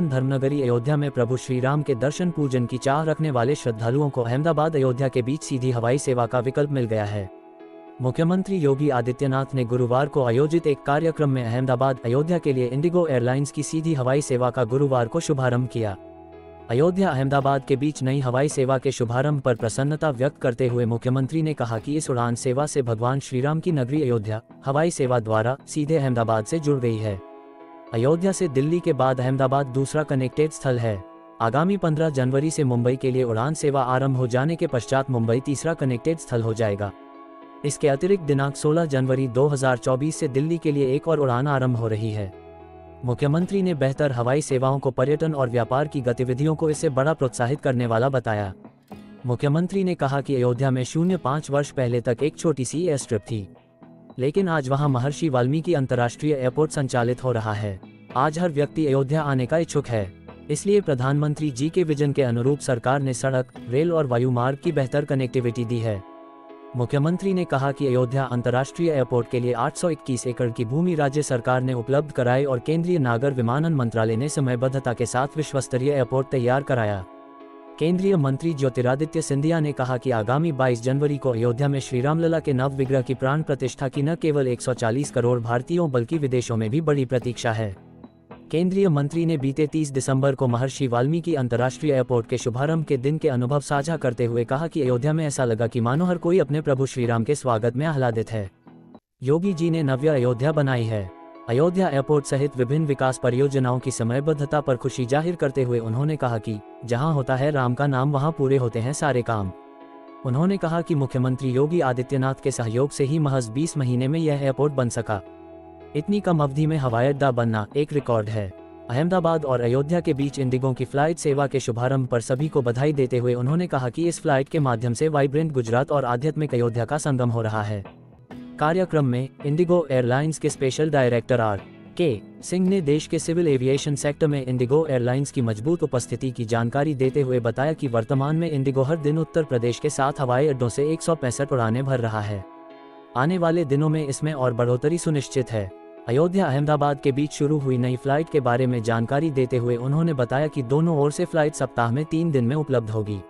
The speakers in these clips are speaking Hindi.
धर्मनगरी अयोध्या में प्रभु श्री राम के दर्शन पूजन की चाह रखने वाले श्रद्धालुओं को अहमदाबाद अयोध्या के बीच सीधी हवाई सेवा का विकल्प मिल गया है। मुख्यमंत्री योगी आदित्यनाथ ने गुरुवार को आयोजित एक कार्यक्रम में अहमदाबाद अयोध्या के लिए इंडिगो एयरलाइंस की सीधी हवाई सेवा का गुरुवार को शुभारंभ किया। अयोध्या अहमदाबाद के बीच नई हवाई सेवा के शुभारंभ पर प्रसन्नता व्यक्त करते हुए मुख्यमंत्री ने कहा कि इस उड़ान सेवा से भगवान श्रीराम की नगरी अयोध्या हवाई सेवा द्वारा सीधे अहमदाबाद से जुड़ गई है। अयोध्या से दिल्ली के बाद अहमदाबाद दूसरा कनेक्टेड स्थल है। आगामी 15 जनवरी से मुंबई के लिए उड़ान सेवा आरंभ हो जाने के पश्चात मुंबई तीसरा कनेक्टेड स्थल हो जाएगा। इसके अतिरिक्त दिनांक 16 जनवरी 2024 से दिल्ली के लिए एक और उड़ान आरंभ हो रही है। मुख्यमंत्री ने बेहतर हवाई सेवाओं को पर्यटन और व्यापार की गतिविधियों को इससे बड़ा प्रोत्साहित करने वाला बताया। मुख्यमंत्री ने कहा कि अयोध्या में 0.5 वर्ष पहले तक एक छोटी सी एयर स्ट्रिप थी, लेकिन आज वहां महर्षि वाल्मीकि अंतर्राष्ट्रीय एयरपोर्ट संचालित हो रहा है। आज हर व्यक्ति अयोध्या आने का इच्छुक है, इसलिए प्रधानमंत्री जी के विजन के अनुरूप सरकार ने सड़क, रेल और वायु मार्ग की बेहतर कनेक्टिविटी दी है। मुख्यमंत्री ने कहा कि अयोध्या अंतर्राष्ट्रीय एयरपोर्ट के लिए 821 एकड़ की भूमि राज्य सरकार ने उपलब्ध कराई और केंद्रीय नागर विमानन मंत्रालय ने समयबद्धता के साथ विश्वस्तरीय एयरपोर्ट तैयार कराया। केंद्रीय मंत्री ज्योतिरादित्य सिंधिया ने कहा कि आगामी 22 जनवरी को अयोध्या में श्रीरामलला के नव विग्रह की प्राण प्रतिष्ठा की न केवल 140 करोड़ भारतीयों बल्कि विदेशों में भी बड़ी प्रतीक्षा है। केंद्रीय मंत्री ने बीते 30 दिसंबर को महर्षि वाल्मीकि अंतर्राष्ट्रीय एयरपोर्ट के शुभारंभ के दिन के अनुभव साझा करते हुए कहा कि अयोध्या में ऐसा लगा कि मानो हर कोई अपने प्रभु श्रीराम के स्वागत में आह्लादित है। योगी जी ने नव्य अयोध्या बनाई है। अयोध्या एयरपोर्ट सहित विभिन्न विकास परियोजनाओं की समयबद्धता पर खुशी जाहिर करते हुए उन्होंने कहा कि जहां होता है राम का नाम वहां पूरे होते हैं सारे काम। उन्होंने कहा कि मुख्यमंत्री योगी आदित्यनाथ के सहयोग से ही महज 20 महीने में यह एयरपोर्ट बन सका। इतनी कम अवधि में हवाई अड्डा बनना एक रिकॉर्ड है। अहमदाबाद और अयोध्या के बीच इंडिगो की फ्लाइट सेवा के शुभारंभ पर सभी को बधाई देते हुए उन्होंने कहा कि इस फ्लाइट के माध्यम से वाइब्रेंट गुजरात और आध्यात्मिक अयोध्या का संगम हो रहा है। कार्यक्रम में इंडिगो एयरलाइंस के स्पेशल डायरेक्टर R.K. सिंह ने देश के सिविल एविएशन सेक्टर में इंडिगो एयरलाइंस की मजबूत उपस्थिति की जानकारी देते हुए बताया कि वर्तमान में इंडिगो हर दिन उत्तर प्रदेश के 7 हवाई अड्डों से 165 उड़ानें भर रहा है। आने वाले दिनों में इसमें और बढ़ोतरी सुनिश्चित है। अयोध्या अहमदाबाद के बीच शुरू हुई नई फ्लाइट के बारे में जानकारी देते हुए उन्होंने बताया कि दोनों ओर से फ्लाइट सप्ताह में 3 दिन में उपलब्ध होगी।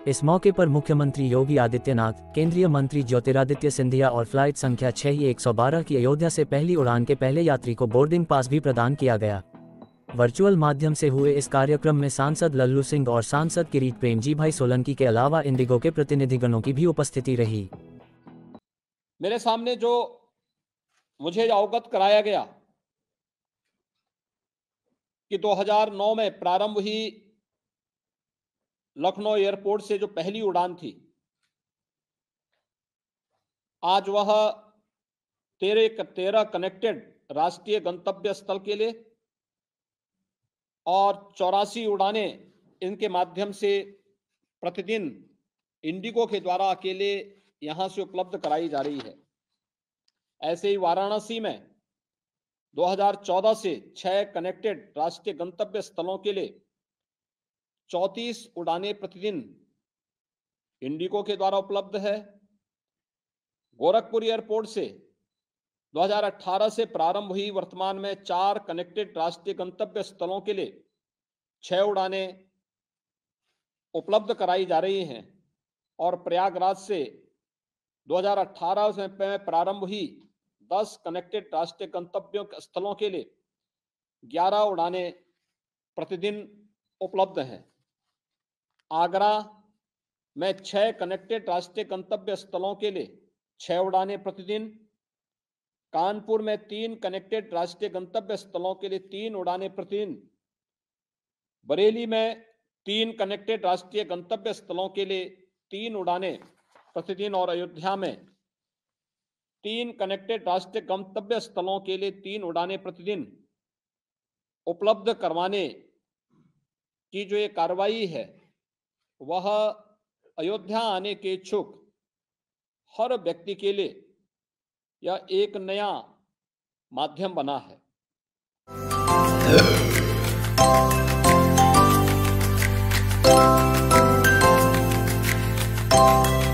इस मौके पर मुख्यमंत्री योगी आदित्यनाथ, केंद्रीय मंत्री ज्योतिरादित्य सिंधिया और फ्लाइट संख्या 6112 की अयोध्या से पहली उड़ान के पहले यात्री को बोर्डिंग पास भी प्रदान किया गया। वर्चुअल माध्यम से हुए इस कार्यक्रम में सांसद लल्लू सिंह और सांसद किरीट प्रेमजी भाई सोलंकी के अलावा इंडिगो के प्रतिनिधिगणों की भी उपस्थिति रही। मेरे सामने जो मुझे अवगत कराया गया कि 2009 में प्रारंभ हुई लखनऊ एयरपोर्ट से जो पहली उड़ान थी, आज वह 13 कनेक्टेड राष्ट्रीय गंतव्य स्थल के लिए और 84 उड़ानें इनके माध्यम से प्रतिदिन इंडिगो के द्वारा अकेले यहां से उपलब्ध कराई जा रही है। ऐसे ही वाराणसी में 2014 से 6 कनेक्टेड राष्ट्रीय गंतव्य स्थलों के लिए 34 उड़ानें प्रतिदिन इंडिगो के द्वारा उपलब्ध है। गोरखपुर एयरपोर्ट से 2018 से प्रारंभ हुई वर्तमान में 4 कनेक्टेड राष्ट्रीय गंतव्य स्थलों के लिए 6 उड़ानें उपलब्ध कराई जा रही हैं और प्रयागराज से 2018 में प्रारंभ हुई 10 कनेक्टेड राष्ट्रीय गंतव्य स्थलों के लिए 11 उड़ानें प्रतिदिन उपलब्ध हैं। आगरा में 6 कनेक्टेड राष्ट्रीय गंतव्य स्थलों के लिए 6 उड़ानें प्रतिदिन, कानपुर में 3 कनेक्टेड राष्ट्रीय गंतव्य स्थलों के लिए 3 उड़ानें प्रतिदिन, बरेली में 3 कनेक्टेड राष्ट्रीय गंतव्य स्थलों के लिए 3 उड़ानें प्रतिदिन और अयोध्या में 3 कनेक्टेड राष्ट्रीय गंतव्य स्थलों के लिए 3 उड़ानें प्रतिदिन उपलब्ध करवाने की जो ये कार्रवाई है वह अयोध्या आने के इच्छुक हर व्यक्ति के लिए यह एक नया माध्यम बना है।